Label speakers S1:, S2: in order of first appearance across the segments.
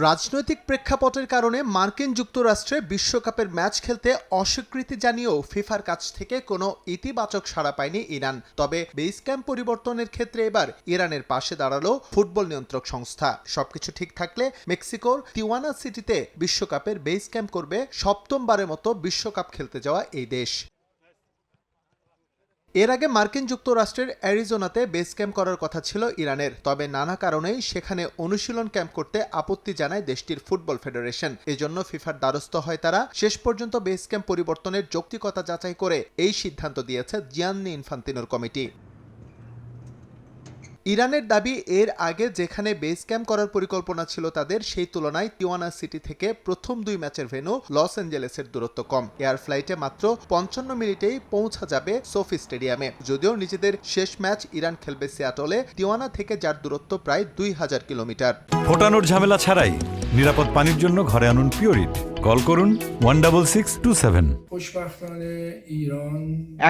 S1: রাজনৈতিক প্রেক্ষাপটের কারণে মার্কিন যুক্তরাষ্ট্রে বিশ্বকাপের ম্যাচ খেলতে অস্বীকৃতি জানিয়েও ফিফার কাছ থেকে কোনো ইতিবাচক সাড়া পায়নি ইরান। তবে বেস ক্যাম্প পরিবর্তনের ক্ষেত্রে এবার ইরানের পাশে দাঁড়ালো ফুটবল নিয়ন্ত্রক সংস্থা। সবকিছু ঠিক থাকলে মেক্সিকোর তিওয়ানা সিটিতে বিশ্বকাপের বেস ক্যাম্প করবে সপ্তমবারের মতো বিশ্বকাপ খেলতে যাওয়া এই দেশ। এর আগে মার্কিন যুক্তরাষ্ট্রের অ্যারিজোনাতে বেস ক্যাম্প করার কথা ছিল ইরানের, তবে নানা কারণেই সেখানে অনুশীলন ক্যাম্প করতে আপত্তি জানায় দেশটির ফুটবল ফেডারেশন। এজন্য ফিফার দ্বারস্থ হয় তারা। শেষ পর্যন্ত বেস ক্যাম্প পরিবর্তনের যৌক্তিকতা যাচাই করে এই সিদ্ধান্ত দিয়েছে জিয়ান্নি ইনফান্তিনোর কমিটি। ইরানের দাবি, এর আগে যেখানে বেস ক্যাম্প করার পরিকল্পনা ছিল তাদের, সেই তুলনায় তিওয়ানা সিটি থেকে প্রথম 2 ম্যাচের ভেন্যু লস অ্যাঞ্জেলেসের দূরত্ব কম। এয়ার ফ্লাইটে মাত্র 55 মিনিটেই পৌঁছা যাবে সোফি স্টেডিয়ামে। যদিও নিজেদের শেষ ম্যাচ ইরান খেলবে সিয়াটলে, তিওয়ানা থেকে যার দূরত্ব প্রায় 2000 কিলোমিটার।
S2: ফোটানোর ঝামেলা ছাড়াই নিরাপদ পানির জন্য ঘরে আনুন পিওরিট। কল করুন 16627।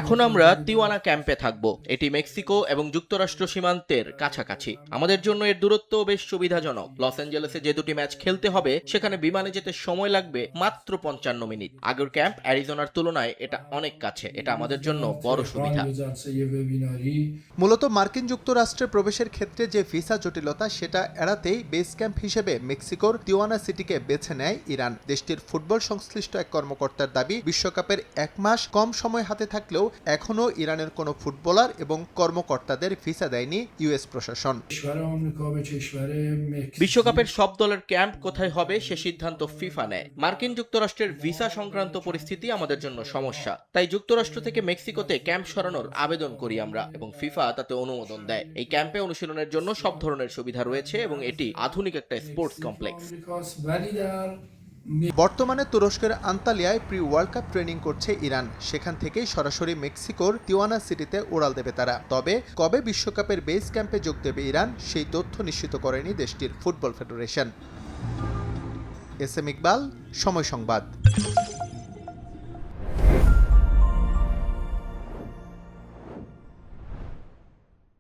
S3: এখন আমরা তিওয়ানা ক্যাম্পে থাকব। এটি মেক্সিকো এবং যুক্তরাষ্ট্র সীমান্তের কাছাকাছি। আমাদের জন্য এর দূরত্ব বেশ সুবিধাজনক। লস অ্যাঞ্জেলেসে যে 2টি ম্যাচ খেলতে হবে সেখানে বিমানে যেতে সময় লাগবে মাত্র 55 মিনিট। আগের ক্যাম্প অ্যারিজোনার তুলনায় এটা অনেক কাছে। এটা আমাদের জন্য বড় সুবিধা।
S1: মূলত মার্কিন যুক্তরাষ্ট্রে প্রবেশের ক্ষেত্রে যে ভিসা জটিলতা, সেটা এড়াতেই বেস ক্যাম্প হিসেবে মেক্সিকোর তিওয়ানা সিটিকে বেছে নেয় ইরান। দেশটির ফুটবল সংশ্লিষ্ট এক কর্মকর্তার দাবি, বিশ্বকাপের 1 মাস কম সময় হাতে থাকলেও এখনও ইরানের কোনো ফুটবলার এবং কর্মকর্তাদের ভিসা দেয়নি ইউএস প্রশাসন।
S3: বিশ্বকাপের সব দলের ক্যাম্প কোথায় হবে সে সিদ্ধান্ত ফিফা নেয়। মার্কিন যুক্তরাষ্ট্রের ভিসা সংক্রান্ত পরিস্থিতি আমাদের জন্য সমস্যা, তাই যুক্তরাষ্ট্র থেকে মেক্সিকোতে ক্যাম্প সরানোর আবেদন করি আমরা এবং ফিফা তাতে অনুমোদন দেয়। এই ক্যাম্পে অনুশীলনের জন্য সব ধরনের সুবিধা রয়েছে এবং এটি আধুনিক একটা স্পোর্টস কমপ্লেক্স।
S1: বর্তমানে তুরস্কের আন্তালিয়ায় প্রি ওয়ার্ল্ড কাপ ট্রেনিং করছে ইরান। সেখান থেকেই সরাসরি মেক্সিকোর তিওয়ানা সিটিতে উড়াল দেবে তারা। তবে কবে বিশ্বকাপের বেস ক্যাম্পে যোগ দেবে ইরান, সেই তথ্য নিশ্চিত করেনি দেশটির football federation. S M Iqbal, সময় সংবাদ।